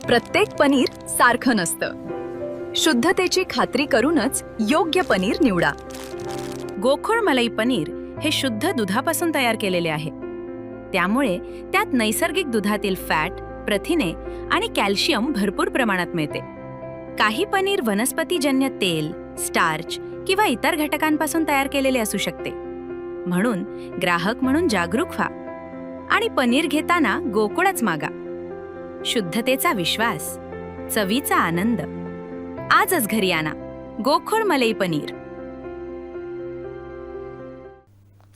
प्रत्येक पनीर सारखं नसतं। शुद्धतेची खात्री करूनच योग्य पनीर निवडा। गोखोड मलाई पनीर हे शुद्ध दुधापासून तयार केलेले आहे, त्यामुळे त्यात नैसर्गिक दुधातील फॅट, प्रथिने आणि कॅल्शियम भरपूर प्रमाणात मिळते। काही पनीर वनस्पतीजन्य तेल, स्टार्च किंवा इतर घटकांपासून तयार केलेले असू शकते। म्हणून ग्राहक म्हणून जागरूक व्हा आणि पनीर घेताना गोकुळच मागा। शुद्धतेचा विश्वास, चवीचा आनंद। आजच घरी आणा गोखोड मलाई पनीर।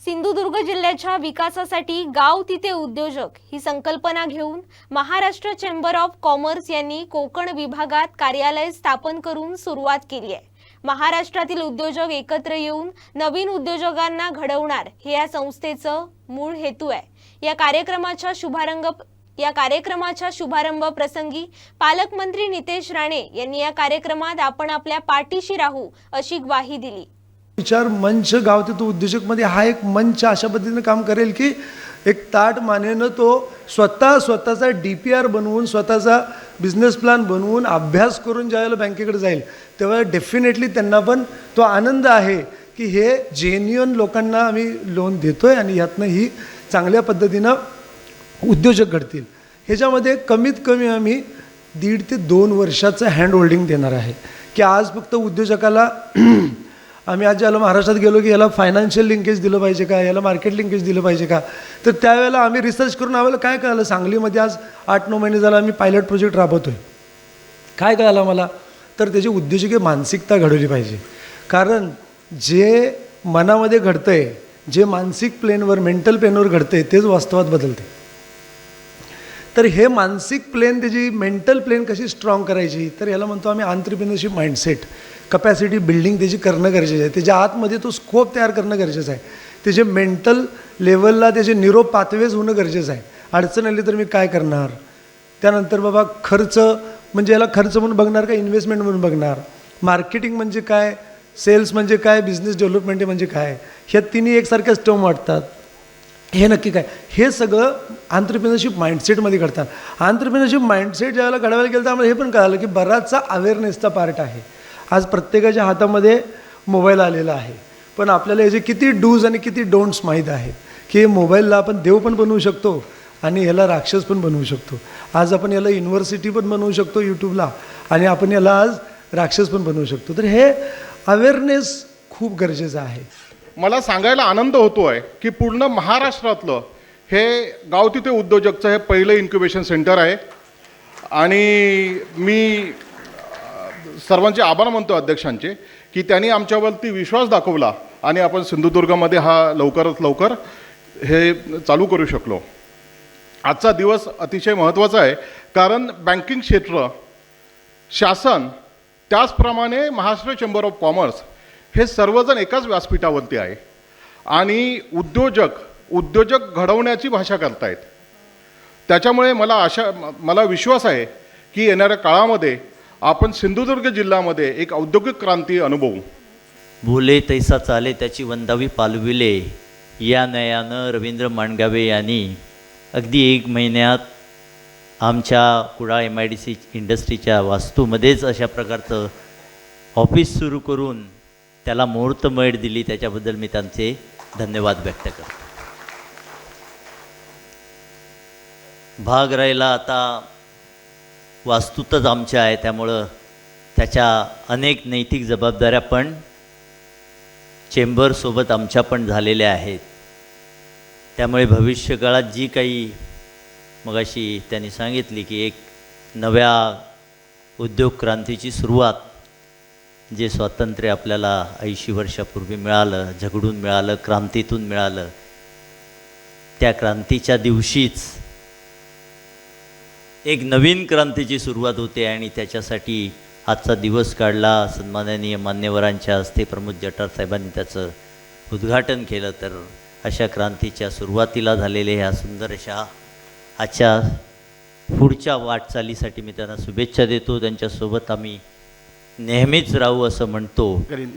सिंधुदुर्ग जिल्ह्याच्या विकासासाठी गाव तिथे उद्योजक ही संकल्पना घेऊन महाराष्ट्र चेंबर ऑफ कॉमर्स यांनी कोकण विभागात कार्यालय स्थापन करून सुरुवात केली आहे। महाराष्ट्रातील उद्योजक एकत्र येऊन नवीन उद्योजकांना घडवणार हे या संस्थेचं मूळ हेतू आहे। या कार्यक्रमाच्या शुभारंभ प्रसंगी पालकमंत्री नितेश राणे यांनी या कार्यक्रमात आपण आपल्या पाठीशी राहू अशी ग्वाही दिली। विचार मंच गाव तिथं उद्योजक मध्ये हा एक मंच अशा पद्धतीने काम करेल की एक ताट मानेनं तो स्वतःचा DPR बनवून, स्वतःचा बिझनेस प्लॅन बनवून, अभ्यास करून ज्यावेळेला बँकेकडे जाईल तेव्हा डेफिनेटली त्यांना पण तो आनंद आहे की हे जेन्युइन लोकांना आम्ही लोन देतोय आणि यातनं ही चांगल्या पद्धतीनं उद्योजक घडतील। ह्याच्यामध्ये कमीत कमी आम्ही 1.5 ते 2 वर्षाचं हँड होल्डिंग देणार आहे की आज फक्त उद्योजकाला आम्ही आज ज्याला महाराष्ट्रात गेलो की याला फायनान्शियल लिंकेज दिलं पाहिजे का, याला मार्केट लिंकेज दिलं पाहिजे का, तर त्यावेळेला आम्ही रिसर्च करून आम्हाला काय कळालं, सांगलीमध्ये आज 8-9 महिने झाला आम्ही पायलट प्रोजेक्ट राबवतोय। काय कळालं मला, तर त्याची उद्योजकीय मानसिकता घडवली पाहिजे। कारण जे मनामध्ये घडतंय, जे मानसिक प्लेनवर, मेंटल प्लेनवर घडतंय तेच वास्तवात बदलते। तर हे मानसिक प्लेन, त्याची मेंटल प्लेन कशी स्ट्रॉंग करायची, तर याला म्हणतो आम्ही एंटरप्रेन्योरशिप माइंडसेट, कपॅसिटी बिल्डिंग त्याची करणं गरजेचं आहे। त्याच्या आतमध्ये तो स्कोप तयार करणं गरजेचं आहे। त्याचे मेंटल लेवलला त्याचे न्यूरो पाथवेज होणं गरजेचं आहे। अडचण आली तर मी काय करणार, त्यानंतर बाबा खर्च म्हणजे याला खर्च म्हणून बघणार का इन्व्हेस्टमेंट म्हणून बघणार, मार्केटिंग म्हणजे काय, सेल्स म्हणजे काय, बिझनेस डेव्हलपमेंट म्हणजे काय, ह्या तिन्ही एकसारख्याच टर्म वाटतात। हे नक्की काय, हे सगळं एंटरप्रेन्योरशिप माइंडसेटमध्ये घडतात। एंटरप्रेन्योरशिप माइंडसेट ज्यावेळेला घडवायला गेलं तर आम्हाला हे पण कळालं की बराचसा अवेअरनेसचा पार्ट आहे। आज प्रत्येकाच्या हातामध्ये मोबाईल आलेला आहे, पण आपल्याला याचे किती डूज आणि किती डोंट्स माहीत आहेत की मोबाईलला आपण देव पण बनवू शकतो आणि याला राक्षस पण बनवू शकतो। आज आपण याला युनिव्हर्सिटी पण बनवू शकतो यूट्यूबला, आणि आपण याला आज राक्षस पण बनवू शकतो। तर हे अवेअरनेस खूप गरजेचं आहे। मला सांगायला आनंद होतो आहे की पूर्ण महाराष्ट्रातलं हे गाव तिथे उद्योजकचं हे पहिलं इन्क्युबेशन सेंटर आहे आणि मी सर्वांचे आभार मानतो अध्यक्षांचे की त्यांनी आमच्यावरती विश्वास दाखवला आणि आपण सिंधुदुर्गमध्ये हा लवकरात लवकर हे चालू करू शकलो। आजचा दिवस अतिशय महत्त्वाचा आहे कारण बँकिंग क्षेत्र, शासन, त्याचप्रमाणे महाराष्ट्र चेंबर ऑफ कॉमर्स हे सर्वजण एकाच व्यासपीठावरती आहे आणि उद्योजक घडवण्याची भाषा करतायत। त्याच्यामुळे मला विश्वास आहे की येणाऱ्या काळामध्ये आपण सिंधुदुर्ग जिल्ह्यामध्ये एक औद्योगिक क्रांती अनुभवू। बोले तैसा चाले त्याची वंदावी पालविले, या नयानं रवींद्र मांडगावे यांनी अगदी 1 महिन्यात आमच्या कुडाळ MIDC इंडस्ट्रीच्या वास्तूमध्येच अशा प्रकारचं ऑफिस सुरू करून त्याला मुहूर्तमेढ दिली। त्याच्याबद्दल मी त्यांचे धन्यवाद व्यक्त करतो। भाग राहिला आता वास्तूतच आमच्या आहे, त्यामुळं त्याच्या अनेक नैतिक जबाबदाऱ्या पण चेंबरसोबत आमच्या पण झालेल्या आहेत। त्यामुळे भविष्यकाळात जी काही मगाशी त्यांनी सांगितली की एक नव्या उद्योग क्रांतीची सुरुवात, जे स्वातंत्र्य आपल्याला 80 वर्षापूर्वी मिळालं, झगडून मिळालं, क्रांतीतून मिळालं, त्या क्रांतीच्या दिवशीच एक नवीन क्रांतीची सुरुवात होते आणि त्याच्यासाठी आजचा दिवस काढला। सन्माननीय मान्यवरांच्या हस्ते प्रमोद जठार साहेबांनी त्याचं उद्घाटन केलं। तर अशा क्रांतीच्या सुरुवातीला झालेल्या ह्या सुंदर अशा आजच्या पुढच्या वाटचालीसाठी मी त्यांना शुभेच्छा देतो। त्यांच्यासोबत आम्ही नेहमीच राहू असं म्हणतो।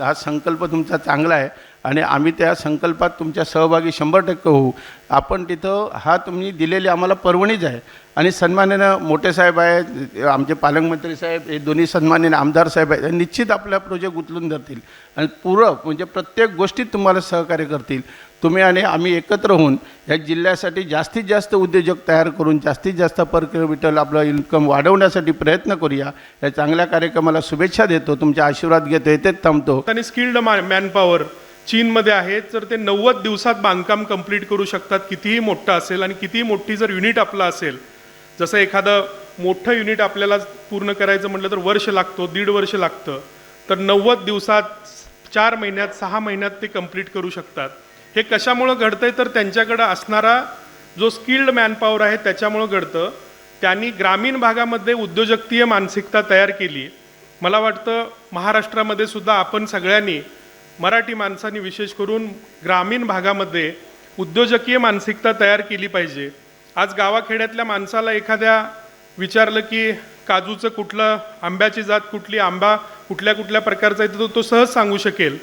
हा संकल्प तुमचा चांगला आहे आणि आम्ही त्या संकल्पात तुमच्या सहभागी 100% होऊ. आपण तिथं हा तुम्ही दिलेली आम्हाला पर्वणीच आहे. आणि सन्माननीय मोठे साहेब आहेत, आमचे पालकमंत्री साहेब, हे दोन्ही सन्माननीय आमदार साहेब आहेत, निश्चित आपला प्रोजेक्ट उचलून धरतील आणि पूरक म्हणजे प्रत्येक गोष्टीत तुम्हाला सहकार्य करतील. तुम्ही आणि आम्ही एकत्र होऊन या जिल्ह्यासाठी जास्तीत जास्त उद्योजक तयार करून जास्तीत जास्त पर किलोमीटर आपलं इन्कम वाढवण्यासाठी प्रयत्न करूया. या चांगल्या कार्यक्रमाला शुभेच्छा देतो, तुमचे आशीर्वाद घेतो, येथेच थांबतो. आणि स्किल्ड मॅनपॉवर चीनमध्ये आहे, तर ते 90 दिवसात बांधकाम कंप्लीट करू शकतात. कितीही मोठं असेल आणि कितीही मोठी जर युनिट आपलं असेल, जसं एखादं मोठं युनिट आपल्याला पूर्ण करायचं म्हटलं तर वर्ष लागतो, 1.5 वर्ष लागतं, तर 90 दिवसात 4 महिन्यात 6 महिन्यात ते कंप्लीट करू शकतात. हे कशामुळं घडतंय तर त्यांच्याकडं असणारा जो स्किल्ड मॅनपॉवर आहे त्याच्यामुळं घडतं. त्यांनी ग्रामीण भागामध्ये उद्योजकीय मानसिकता तयार केली. मला वाटतं महाराष्ट्रामध्ये सुद्धा आपण सगळ्यांनी, मराठी माणसांनी विशेष करून ग्रामीण भागामध्ये उद्योजकीय मानसिकता तयार केली पाहिजे. आज गावाखेड्यातल्या माणसाला एखाद्या विचारलं की काजूचं कुठलं, आंब्याची जात कुठली, आंबा कुठल्या कुठल्या प्रकारचा आहे, तर तो सहज सांगू शकेल.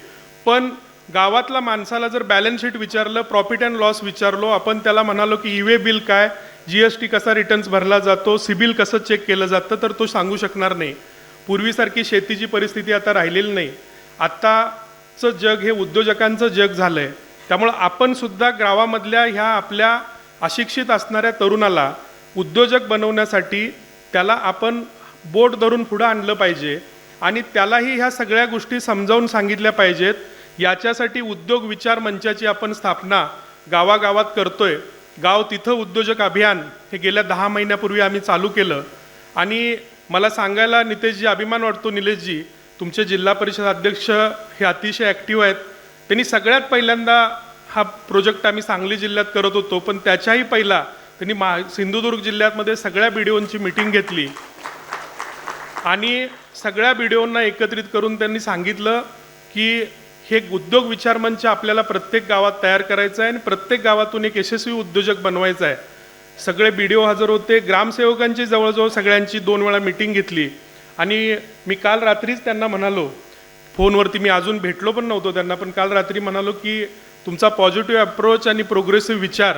पण गावातला माणसाला जर बॅलन्स शीट विचारलं, प्रॉफिट अँड लॉस विचारलो, आपण त्याला म्हणालो की ईवे बिल काय, GST कसा रिटर्न्स भरला जातो, सिबिल कसं चेक केलं जातं, तर तो सांगू शकणार नाही. पूर्वीसारखी शेतीची परिस्थिती आता राहिलेली नाही. आत्ताचं जग हे उद्योजकांचं जग झालं आहे. त्यामुळं आपण सुद्धा गावामधल्या ह्या आपल्या अशिक्षित असणाऱ्या तरुणाला उद्योजक बनवण्यासाठी त्याला आपण बोट धरून पुढं आणलं पाहिजे आणि त्यालाही ह्या सगळ्या गोष्टी समजावून सांगितल्या पाहिजेत. याच्यासाठी उद्योग विचार मंचाची आपण स्थापना गावागावात करतोय. गाव तिथं उद्योजक अभियान हे गेल्या 10 महिन्यापूर्वी आम्ही चालू केलं. आणि मला सांगायला नितेशजी अभिमान वाटतो, निलेशजी तुमचे जिल्हा परिषद अध्यक्ष हे अतिशय ॲक्टिव्ह आहेत. त्यांनी सगळ्यात पहिल्यांदा हा प्रोजेक्ट आम्ही सांगली जिल्ह्यात करत होतो, पण त्याच्याही पहिला त्यांनी सिंधुदुर्ग जिल्ह्यामध्ये सगळ्या BDOंची मीटिंग घेतली आणि सगळ्या BDOंना एकत्रित करून त्यांनी सांगितलं की हे उद्योग विचार मंच आपल्याला प्रत्येक गावात तयार करायचं आहे आणि प्रत्येक गावातून एक यशस्वी उद्योजक बनवायचा आहे. सगळे BDO हजर होते. ग्रामसेवकांची जवळजवळ सगळ्यांची 2 वेळा मीटिंग घेतली आणि मी काल रात्रीच त्यांना म्हणालो, फोनवरती मी अजून भेटलो पण नव्हतो त्यांना, पण काल रात्री म्हणालो की तुमचा पॉझिटिव्ह अप्रोच आणि प्रोग्रेसिव्ह विचार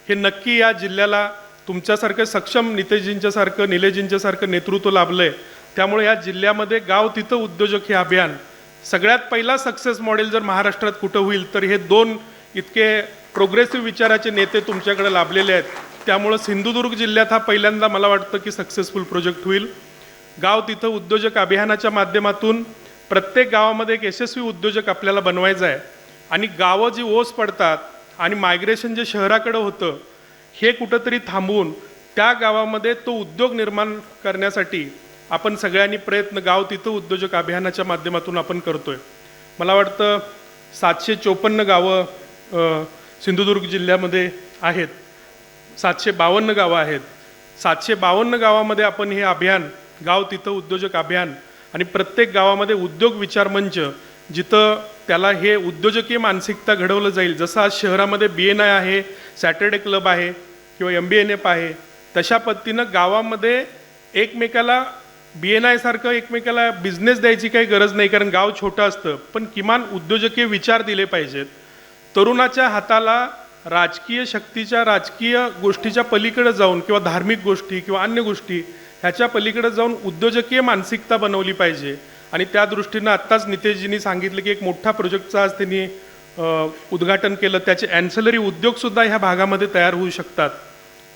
हे नक्की या जिल्ह्याला तुमच्यासारखं सक्षम नितेशजींच्यासारखं, निलेशजींच्यासारखं नेतृत्व लाभलं आहे. त्यामुळे या जिल्ह्यामध्ये गाव तिथं उद्योजक हे अभियान सगळ्यात पहिला सक्सेस मॉडेल जर महाराष्ट्रात कुठं होईल तर हे 2 इतके प्रोग्रेसिव्ह विचाराचे नेते तुमच्याकडे लाभलेले आहेत. त्यामुळं सिंधुदुर्ग जिल्ह्यात हा पहिल्यांदा मला वाटतं की सक्सेसफुल प्रोजेक्ट होईल. गाव तिथं उद्योजक अभियानाच्या माध्यमातून प्रत्येक गावामध्ये एक यशस्वी उद्योजक आपल्याला बनवायचं आहे. आणि गावं जी ओस पडतात आणि मायग्रेशन जे शहराकडं होतं हे कुठंतरी थांबवून त्या गावामध्ये तो उद्योग निर्माण करण्यासाठी आपण सगळ्यांनी प्रयत्न गाव तिथं उद्योजक अभियानाच्या माध्यमातून आपण करतोय. मला वाटतं 754 गावं सिंधुदुर्ग जिल्ह्यामध्ये आहेत, 752 गावं आहेत. 752 गावामध्ये आपण हे अभियान, गाव तिथं उद्योजक अभियान आणि प्रत्येक गावामध्ये उद्योग विचार मंच, जिथं त्याला हे उद्योजकीय मानसिकता घडवलं जाईल. जसं आज शहरामध्ये BNI आहे, सॅटर्डे क्लब आहे किंवा MBNF आहे, तशा पद्धतीनं गावामध्ये एकमेकाला BNI सारखं एकमेकाला बिझनेस द्यायची काही गरज नाही, कारण गाव छोटं असतं, पण किमान उद्योजकीय विचार दिले पाहिजेत. तरुणाच्या हाताला राजकीय शक्तीच्या, राजकीय गोष्टीच्या पलीकडे जाऊन किंवा धार्मिक गोष्टी किंवा अन्य गोष्टी ह्याच्या पलीकडे जाऊन उद्योजकीय मानसिकता बनवली पाहिजे. आणि त्या दृष्टीनं आत्ताच नितेशजींनी सांगितलं की एक मोठा प्रोजेक्टचा आज त्यांनी उद्घाटन केलं. त्याचे ॲन्सिलरी उद्योगसुद्धा ह्या भागामध्ये तयार होऊ शकतात.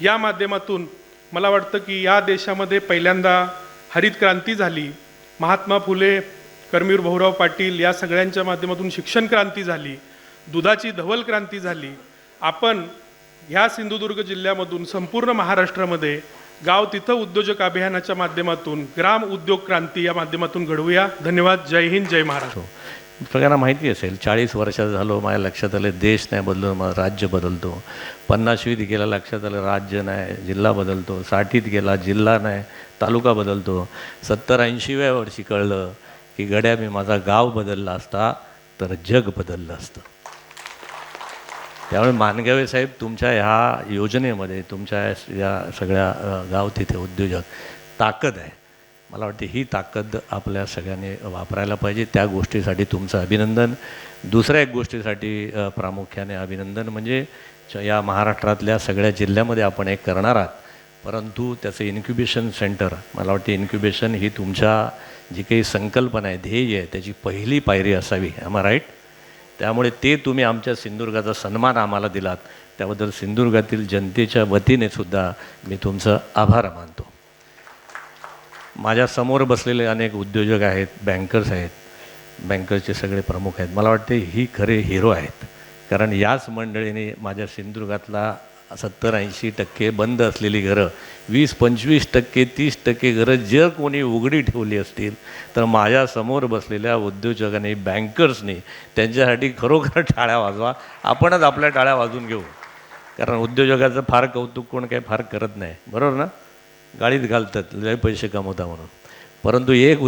या माध्यमातून मला वाटतं की या देशामध्ये पहिल्यांदा हरित क्रांती झाली, महात्मा फुले, कर्मवीर भाऊराव पाटील या सगळ्यांच्या माध्यमातून शिक्षण क्रांती झाली, दुधाची धवल क्रांती झाली. आपण ह्या सिंधुदुर्ग जिल्ह्यामधून संपूर्ण महाराष्ट्रामध्ये गाव तिथं उद्योजक अभियानाच्या माध्यमातून ग्राम उद्योग क्रांती या माध्यमातून घडवूया. धन्यवाद. जय हिंद, जय महाराष्ट्र. सगळ्यांना माहिती असेल 40 वर्षाचं झालो, माझ्या लक्षात आलं देश नाही बदलतो, माझं राज्य बदलतो. 50वीत गेला लक्षात आलं राज्य नाही, जिल्हा बदलतो. 60th गेला जिल्हा नाही, तालुका बदलतो. 70-80व्या वर्षी कळलं की गड्या मी माझा गाव बदलला असता तर जग बदललं असतं. त्यामुळे मानगावे साहेब तुमच्या ह्या योजनेमध्ये, तुमच्या या सगळ्या गाव तिथे उद्योजक ताकद आहे. मला वाटते ही ताकद आपल्या सगळ्यांनी वापरायला पाहिजे. त्या गोष्टीसाठी तुमचं अभिनंदन. दुसऱ्या एक गोष्टीसाठी प्रामुख्याने अभिनंदन म्हणजे या महाराष्ट्रातल्या सगळ्या जिल्ह्यामध्ये आपण एक करणार आहात, परंतु त्याचं इन्क्युबेशन सेंटर, मला वाटते इन्क्युबेशन ही तुमच्या जी काही संकल्पना आहे, ध्येय आहे, त्याची पहिली पायरी असावी. Am I right? त्यामुळे ते तुम्ही आमच्या सिंधुदुर्गाचा सन्मान आम्हाला दिलात, त्याबद्दल सिंधुदुर्गातील जनतेच्या वतीने सुद्धा मी तुमचं आभार मानतो. माझ्यासमोर बसलेले अनेक उद्योजक आहेत, बँकर्स आहेत, बँकर्सचे सगळे प्रमुख आहेत. मला वाटते ही खरे हिरो आहेत, कारण याच मंडळीने माझ्या सिंधुदुर्गातला 70-80% बंद असलेली घरं 20-25%, 30% घरं जर कोणी उघडी ठेवली असतील तर माझ्यासमोर बसलेल्या उद्योजकांनी, बँकर्सनी त्यांच्यासाठी खरोखर टाळ्या वाजवा. आपणच आपल्या टाळ्या वाजवून घेऊ, कारण उद्योजकाचं फार कौतुक कोण काही फार करत नाही, बरोबर ना? गाडीत घालतात लय पैसे कमवता म्हणून, परंतु एक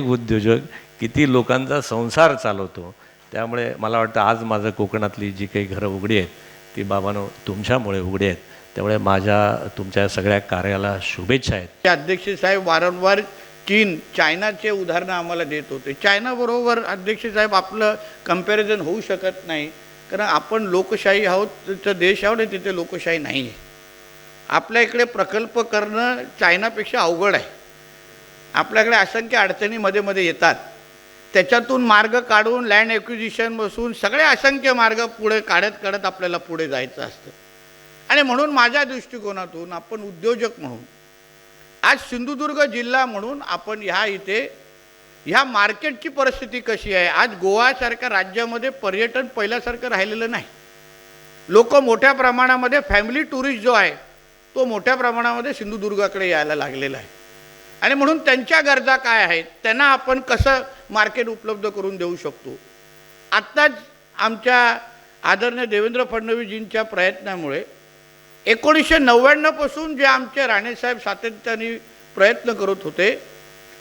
उद्योजक किती लोकांचा संसार चालवतो. त्यामुळे मला वाटतं आज माझं कोकणातली जी काही घरं उघडी आहेत ती बाबांनो तुमच्यामुळे उघडी आहेत. त्यामुळे माझ्या तुमच्या सगळ्या कार्याला शुभेच्छा आहेत. अध्यक्ष साहेब वारंवार चीन, चायनाचे उदाहरणं आम्हाला देत होते. चायनाबरोबर अध्यक्ष साहेब आपलं कम्पॅरिझन होऊ शकत नाही, कारण आपण लोकशाही आहोत, तिथं देश आहोत आणि तिथे लोकशाही नाही आहे. आपल्या इकडे प्रकल्प करणं चायनापेक्षा अवघड आहे. आपल्याकडे असंख्य अडचणी मध्ये मध्ये येतात, त्याच्यातून मार्ग काढून लँड ॲक्विजिशन बसून सगळे असंख्य मार्ग पुढे काढत आपल्याला पुढे जायचं असतं. आणि म्हणून माझ्या दृष्टिकोनातून आपण उद्योजक म्हणून आज सिंधुदुर्ग जिल्हा म्हणून आपण ह्या मार्केटची परिस्थिती कशी आहे. आज गोवासारख्या राज्यामध्ये पर्यटन पहिल्यासारखं राहिलेलं नाही. लोक मोठ्या प्रमाणामध्ये फॅमिली टुरिस्ट जो आहे तो मोठ्या प्रमाणामध्ये सिंधुदुर्गाकडे यायला लागलेला आहे. आणि म्हणून त्यांच्या गरजा काय आहेत, त्यांना आपण कसं मार्केट उपलब्ध करून देऊ शकतो. आत्ताच आमच्या आदरणीय देवेंद्र फडणवीसजींच्या प्रयत्नामुळे 1999 पासून जे आमचे राणेसाहेब सातत्याने प्रयत्न करत होते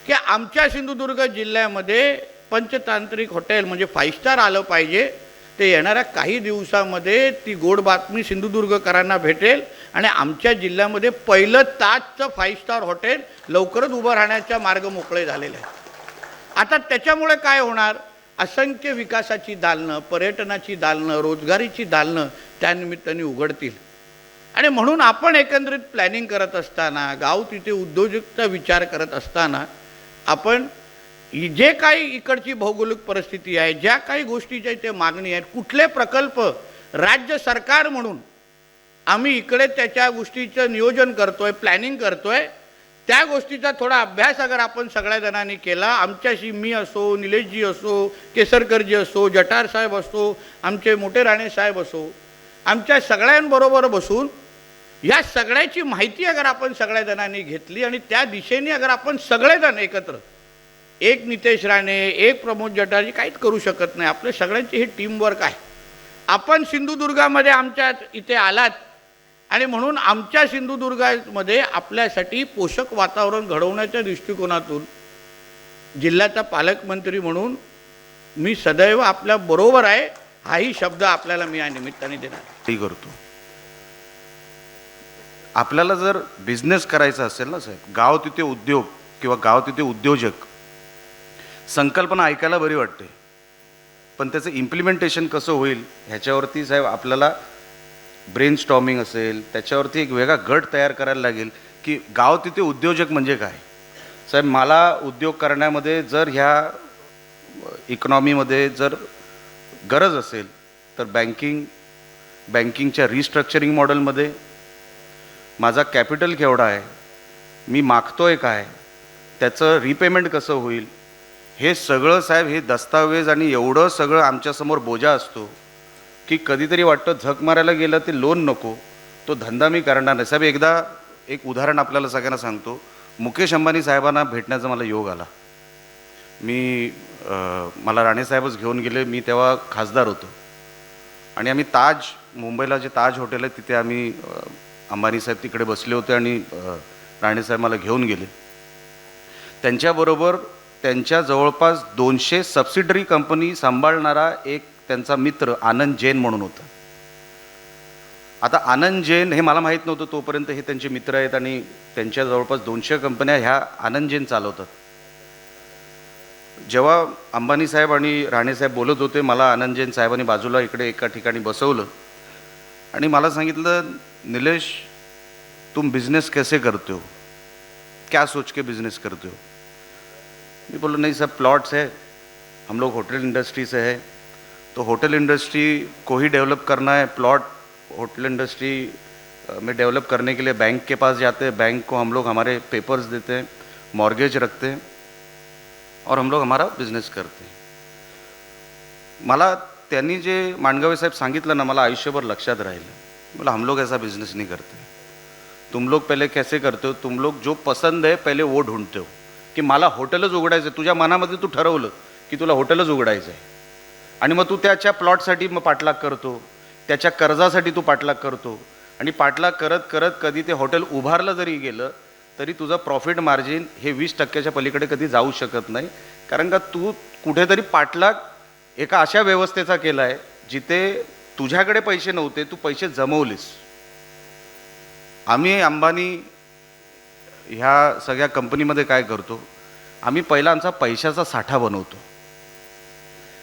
की आमच्या सिंधुदुर्ग जिल्ह्यामध्ये पंचतांत्रिक हॉटेल म्हणजे 5 स्टार आलं पाहिजे, ते येणाऱ्या काही दिवसामध्ये ती गोड बातमी सिंधुदुर्गकरांना भेटेल आणि आमच्या जिल्ह्यामध्ये पहिलं ताजचं 5 स्टार हॉटेल लवकरच उभं राहण्याचा मार्ग मोकळे झालेले आहे. आता त्याच्यामुळे काय होणार, असंख्य विकासाची दालनं, पर्यटनाची दालनं, रोजगारीची दालनं त्यानिमित्ताने उघडतील. आणि म्हणून आपण एकंदरीत प्लॅनिंग करत असताना, गाव तिथे उद्योजकचा विचार करत असताना आपण जे काही इकडची भौगोलिक परिस्थिती आहे, ज्या काही गोष्टीच्या इथे मागणी आहेत, कुठले प्रकल्प राज्य सरकार म्हणून आम्ही इकडे त्याच्या गोष्टीचं नियोजन करतोय, प्लॅनिंग करतोय, त्या गोष्टीचा थोडा अभ्यास अगर आपण सगळ्या जणांनी केला, आमच्याशी मी असो, निलेशजी असो, केसरकरजी असो, जटार साहेब असो, आमचे मोठे राणे साहेब असो, आमच्या सगळ्यांबरोबर बसून या सगळ्याची माहिती अगर आपण सगळ्या जणांनी घेतली आणि त्या दिशेने अगर आपण सगळेजण एकत्र, एक नितेश राणे, एक प्रमोद जटारजी काहीच करू शकत नाही. आपल्या सगळ्यांची हे टीमवर्क आहे. आपण सिंधुदुर्गामध्ये आमच्या इथे आलात आणि म्हणून आमच्या सिंधुदुर्गामध्ये आपल्यासाठी पोषक वातावरण घडवण्याच्या दृष्टिकोनातून जिल्ह्याचा पालकमंत्री म्हणून मी सदैव आपल्या बरोबर आहे, हाही शब्द आपल्याला मी या निमित्ताने देणार. ते करतो. आपल्याला जर बिझनेस करायचा असेल ना साहेब, गाव तिथे उद्योग किंवा गाव तिथे उद्योजक, संकल्पना ऐकायला बरी वाटते, पण त्याचं इम्प्लिमेंटेशन कसं होईल ह्याच्यावरती साहेब आपल्याला ब्रेन स्टॉर्मिंग असेल, त्याच्यावरती एक वेगळा गट तयार करायला लागेल की गाव तिथे उद्योजक म्हणजे काय. साहेब मला उद्योग करण्यामध्ये जर ह्या इकॉनॉमीमध्ये जर गरज असेल तर बँकिंगच्या रिस्ट्रक्चरिंग मॉडेलमध्ये माझा कॅपिटल केवढा आहे, मी मागतोय काय, त्याचं रिपेमेंट कसं होईल, हे सगळं साहेब हे दस्तावेज आणि एवढं सगळं आमच्यासमोर बोजा असतो की कधीतरी वाटतं झक मारायला गेलं ते लोन नको, तो धंदा मी करणार नाही. साहेब एकदा एक उदाहरण आपल्याला सगळ्यांना सांगतो. मुकेश अंबानी साहेबांना भेटण्याचा मला योग आला. मला राणेसाहेबच घेऊन गेले, मी तेव्हा खासदार होतो आणि आम्ही मुंबईला जे ताज हॉटेल आहे तिथे आम्ही अंबानी साहेब तिकडे बसले होते आणि राणेसाहेब मला घेऊन गेले. त्यांच्याबरोबर त्यांच्या जवळपास 200 सबसिडरी कंपनी सांभाळणारा एक त्यांचा मित्र आनंद जैन म्हणून होता. आता आनंद जैन हे मला माहीत नव्हतं तोपर्यंत, हे त्यांचे मित्र आहेत आणि त्यांच्या जवळपास 200 कंपन्या ह्या आनंद जैन चालवतात. जेव्हा अंबानी साहेब आणि राणे साहेब बोलत होते, मला आनंद जैन साहेबांनी बाजूला इकडे एका ठिकाणी बसवलं आणि मला सांगितलं, नीलेश तुम बिजनेस कैसे करते हो, क्या सोच के बिजनेस करते हो. मैं बोला नहीं सब प्लॉट्स है, हम लोग होटल इंडस्ट्री से है, तो होटल इंडस्ट्री को ही डेवलप करना है. प्लॉट होटल इंडस्ट्री में डेवलप करने के लिए बैंक के पास जाते हैं, बैंक को हम लोग हमारे पेपर्स देते हैं, मॉर्गेज रखते हैं और हम लोग हमारा बिजनेस करते हैं. मला त्यांनी जे मांडगावे साहेब सांगितलं ना, मला आयुष्यभर लक्षात राहिलं. बोला हम लोग ऐसा बिजनेस नहीं करते. तुम लोग पहले कैसे करते हो, तुम लोग जो पसंद है पहले वो ढूंढते हो, की मला हॉटेलच उघडायचं आहे. तुझ्या मनामध्ये तू ठरवलं की तुला हॉटेलच उघडायचं आहे आणि मग तू त्याच्या प्लॉटसाठी मग पाठलाग करतो, त्याच्या कर्जासाठी तू पाठलाग करतो आणि पाठलाग करत करत कधी ते हॉटेल उभारलं जरी गेलं तरी तुझं प्रॉफिट मार्जिन हे 20% पलीकडे कधी जाऊ शकत नाही. कारण का तू कुठेतरी पाठलाग एका अशा व्यवस्थेचा केला आहे जिथे तुझ्याकडे पैसे नव्हते, तू पैसे जमवलेस. आम्ही अंबानी ह्या सगळ्या कंपनीमध्ये काय करतो, आम्ही पहिला आमचा पैशाचा साठा बनवतो.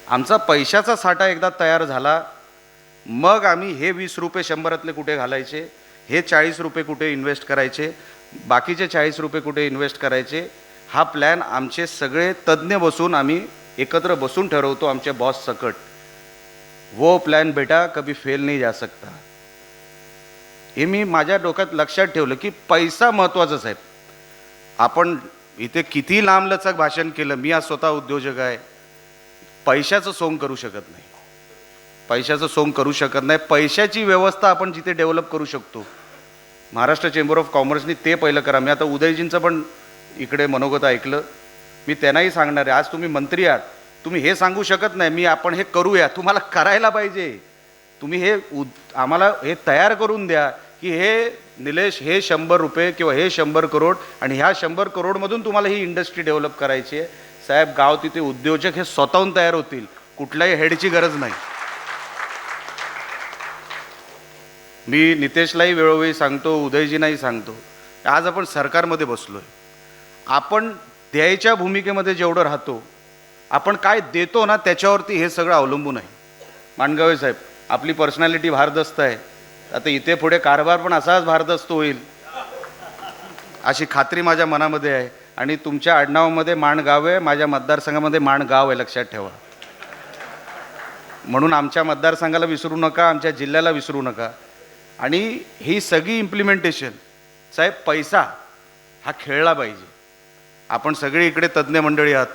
आमचा पैशाचा साठा एकदा तयार झाला, मग आम्ही हे 20 रुपये 100तले कुठे घालायचे, हे 40 रुपये कुठे इन्व्हेस्ट करायचे, बाकीचे 40 रुपये कुठे इन्व्हेस्ट करायचे, हा प्लॅन आमचे सगळे तज्ज्ञ बसून आम्ही एकत्र बसून ठरवतो आमच्या बॉस सकट. वो प्लॅन बेटा कभी फेल नहीं जा सकता. हे मी माझ्या डोक्यात लक्षात ठेवलं की पैसा महत्त्वाचाच आहे. आपण इथे किती लांबलचक भाषण केलं, मी आज स्वतः उद्योजक आहे, पैशाचं सोंग करू शकत नाही. पैशाचं सोंग करू शकत नाही. पैशाची व्यवस्था आपण जिथे डेव्हलप करू शकतो, महाराष्ट्र चेंबर ऑफ कॉमर्सनी ते पहिलं करा. मी आता उदयजींचं पण इकडे मनोगत ऐकलं, मी त्यांनाही सांगणार आहे, आज तुम्ही मंत्री आहात, तुम्ही हे सांगू शकत नाही आपण हे करूया, तुम्हाला करायला पाहिजे. तुम्ही हे आम्हाला हे तयार करून द्या की हे निलेश हे 100 रुपये किंवा हे 100 करोड आणि ह्या 100 करोडमधून तुम्हाला ही इंडस्ट्री डेव्हलप करायची आहे. साहेब गाव तिथे उद्योजक हे स्वतःहून तयार होतील, कुठल्याही हेडची गरज नाही. मी नितेशलाही वेळोवेळी सांगतो, उदयजींनाही सांगतो, आज आपण सरकारमध्ये बसलो आहे, आपण द्यायच्या भूमिकेमध्ये जेवढं राहतो, आपण काय देतो ना त्याच्यावरती हे सगळं अवलंबून आहे. मांडगावे साहेब आपली पर्सनॅलिटी भारदस्त आहे, आता इथे पुढे कारभार पण असाच भारदस्त होईल अशी खात्री माझ्या मनामध्ये आहे. आणि तुमच्या आडनावामध्ये माणगाव आहे, माझ्या मतदारसंघामध्ये माणगाव आहे, लक्षात ठेवा. म्हणून आमच्या मतदारसंघाला विसरू नका, आमच्या जिल्ह्याला विसरू नका. आणि ही सगळी इम्प्लिमेंटेशन साहेब पैसा हा खेळला पाहिजे. आपण सगळे इकडे तज्ज्ञ मंडळी आहात,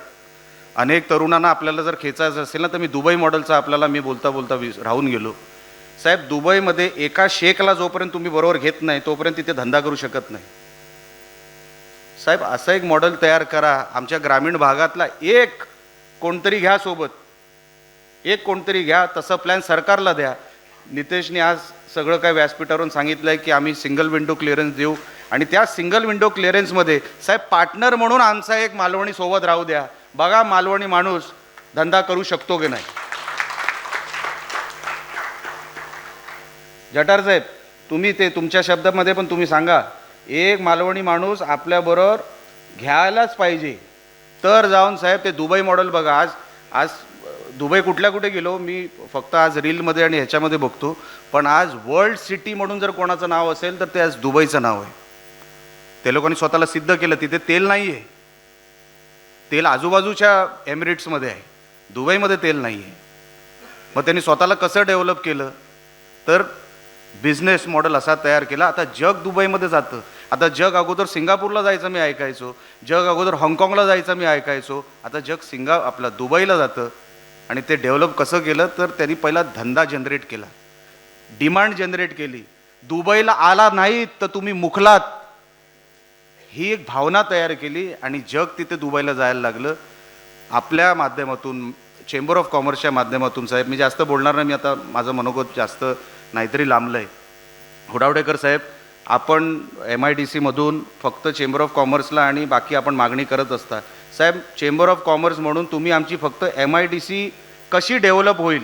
अनेक तरुणांना आपल्याला जर खेचायचं असेल ना, तर मी दुबई मॉडेलचा आपल्याला मी बोलता बोलता राहून गेलो. साहेब दुबईमध्ये एका शेखला जोपर्यंत तुम्ही बरोबर घेत नाही तोपर्यंत तिथे धंदा करू शकत नाही. साहेब असं एक मॉडेल तयार करा, आमच्या ग्रामीण भागातला एक कोणतरी घ्या सोबत, एक कोणतरी घ्या, तसं प्लॅन सरकारला द्या. नितेशने आज सगळं काय व्यासपीठावरून सांगितलं आहे की आम्ही सिंगल विंडो क्लिअरन्स देऊ आणि त्या सिंगल विंडो क्लिअरन्समध्ये साहेब पार्टनर म्हणून आमचा एक मालवणी सोबत राहू द्या. बघा मालवणी माणूस धंदा करू शकतो की नाही. जटार साहेब तुम्ही ते तुमच्या शब्दामध्ये पण तुम्ही सांगा, एक मालवणी माणूस आपल्याबरोबर घ्यायलाच पाहिजे. तर जाऊन साहेब ते दुबई मॉडेल बघा. आज दुबई कुठल्या कुठे गेलो मी, फक्त आज रीलमध्ये आणि ह्याच्यामध्ये बघतो, पण आज वर्ल्ड सिटी म्हणून जर कोणाचं नाव असेल तर ते आज दुबईचं नाव आहे. ते लोकांनी स्वतःला सिद्ध केलं. तिथे तेल नाही आहे, तेल आजूबाजूच्या एमिरेट्समध्ये आहे, दुबईमध्ये तेल नाही आहे. मग त्यांनी स्वतःला कसं डेव्हलप केलं तर बिझनेस मॉडेल असा तयार केला. आता जग दुबईमध्ये जातं. आता जग अगोदर सिंगापूरला जायचं मी ऐकायचो, जग अगोदर हाँगकाँगला जायचं मी ऐकायचो, आता जग आपला दुबईला जातं. आणि ते डेव्हलप कसं केलं तर त्यांनी पहिला धंदा जनरेट केला, डिमांड जनरेट केली. दुबईला आला नाहीत तर तुम्ही मुकलात, ही एक भावना तयार केली आणि जग तिथे दुबईला जायला लागलं. आपल्या माध्यमातून चेंबर ऑफ कॉमर्सच्या माध्यमातून साहेब मी जास्त बोलणार नाही, मी आता माझं मनोगत जास्त नाहीतरी लांबलं आहे. हुडावडेकर साहेब आपण MIDCमधून फक्त चेंबर ऑफ कॉमर्सला आणि बाकी आपण मागणी करत असता. साहेब चेंबर ऑफ कॉमर्स म्हणून तुम्ही आमची फक्त MIDC कशी डेव्हलप होईल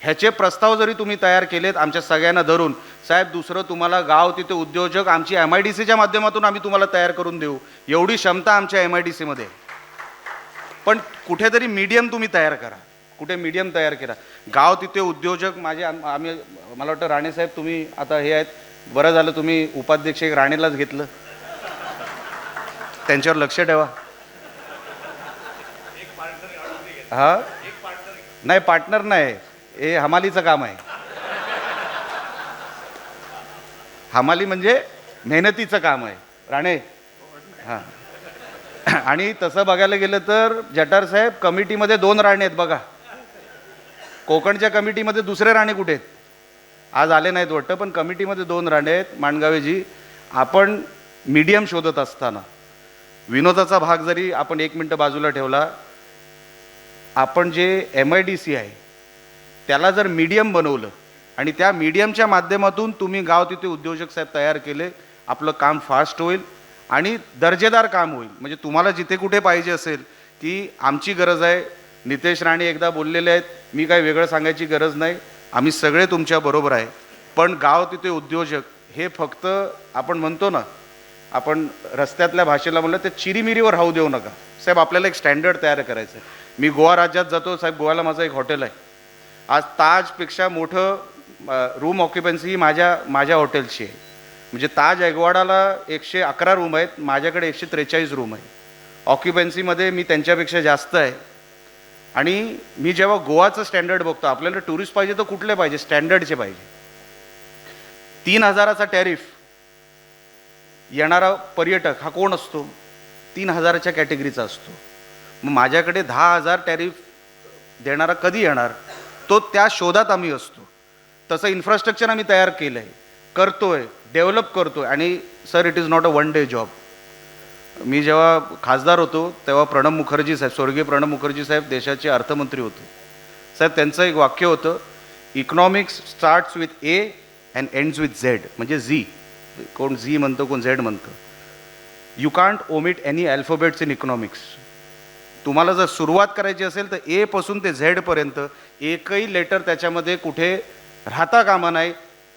ह्याचे प्रस्ताव जरी तुम्ही तयार केलेत आमच्या सगळ्यांना धरून, साहेब दुसरं तुम्हाला गाव तिथे उद्योजक आमची MIDCच्या माध्यमातून आम्ही तुम्हाला तयार करून देऊ, एवढी क्षमता आमच्या MIDCमध्ये. पण कुठेतरी मीडियम तुम्ही तयार करा, कुठे मीडियम तयार करा. गाव तिथे उद्योजक आम्ही मला वाटतं राणेसाहेब तुम्ही आता हे आहेत, बरं झालं तुम्ही उपाध्यक्ष एक राणेलाच घेतलं, त्यांच्यावर लक्ष ठेवा. हा नाही, पार्टनर नाही, हे हमालीचं काम आहे. हमाली म्हणजे मेहनतीचं काम आहे राणे. हां, आणि तसं बघायला गेलं तर जटार साहेब कमिटीमध्ये 2 राणे आहेत बघा. कोकणच्या कमिटीमध्ये दुसरे राणे कुठे आहेत? आज आले नाहीत वाटतं, पण कमिटीमध्ये 2 राणे आहेत. माणगावेजी, आपण मीडियम शोधत असताना विनोदाचा भाग जरी आपण 1 मिनटं बाजूला ठेवला, आपण जे MIDC आहे त्याला जर मीडियम बनवलं आणि त्या मीडियमच्या माध्यमातून तुम्ही गाव तिथे उद्योजक साहेब तयार केले, आपलं काम फास्ट होईल आणि दर्जेदार काम होईल. म्हणजे तुम्हाला जिथे कुठे पाहिजे असेल की आमची गरज आहे, नितेश राणे एकदा बोललेले आहेत, मी काही वेगळं सांगायची गरज नाही, आम्ही सगळे तुमच्या बरोबर आहे. पण गाव तिथे उद्योजक हे फक्त आपण म्हणतो ना, आपण रस्त्यातल्या भाषेला म्हणलं ते चिरीमिरीवर राहू देऊ नका साहेब. आपल्याला एक स्टँडर्ड तयार करायचं आहे. मी गोवा राज्यात जातो साहेब, गोव्याला माझं एक हॉटेल आहे. आज ताजपेक्षा मोठं रूम ऑक्युपन्सी ही माझ्या हॉटेलची आहे. म्हणजे ताज एगवाडाला 111 रूम आहेत, माझ्याकडे 143 रूम आहे. ऑक्युपन्सीमध्ये मी त्यांच्यापेक्षा जास्त आहे. आणि मी जेव्हा गोवाचं स्टँडर्ड बघतो, आपल्याला टुरिस्ट पाहिजे तर कुठले पाहिजे? स्टँडर्डचे पाहिजे. 3,000चा टॅरिफ येणारा पर्यटक हा कोण असतो? 3,000च्या कॅटेगरीचा असतो. मग माझ्याकडे 10,000 टॅरिफ देणारा कधी येणार? तो त्या शोधात आम्ही असतो. तसं इन्फ्रास्ट्रक्चर आम्ही तयार केलं आहे, करतोय, डेव्हलप करतोय. आणि sir, it is not a 1 day job. मी जेव्हा खासदार होतो तेव्हा प्रणब मुखर्जी साहेब, स्वर्गीय प्रणब मुखर्जी साहेब देशाचे अर्थमंत्री होते. साहेब त्यांचं एक वाक्य होतं, economics starts with A and ends with Z. म्हणजे Z, कोण Z म्हणतं, कोण Z म्हणतं. You can't omit any alphabets in economics. तुम्हाला जर सुरुवात करायची असेल तर A पासून ते Z पर्यंत एकही लेटर त्याच्यामध्ये कुठे राहता कामा नाही,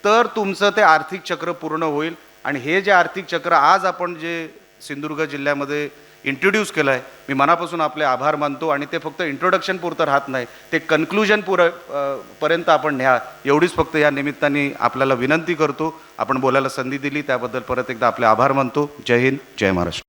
तर तुमचं ते आर्थिक चक्र पूर्ण होईल. आणि हे जे आर्थिक चक्र आज आपण जे सिंधुदुर्ग जिल्ह्यामध्ये इंट्रोड्यूस केलं आहे, मी मनापासून आपले आभार मानतो. आणि ते फक्त इंट्रोडक्शन पुरतं राहत नाही, ते कन्क्लुजन पर्यंत आपण न्या, एवढीच फक्त या निमित्ताने आपल्याला विनंती करतो. आपण बोलायला संधी दिली त्याबद्दल परत एकदा आपले आभार मानतो. जय हिंद, जय महाराष्ट्र.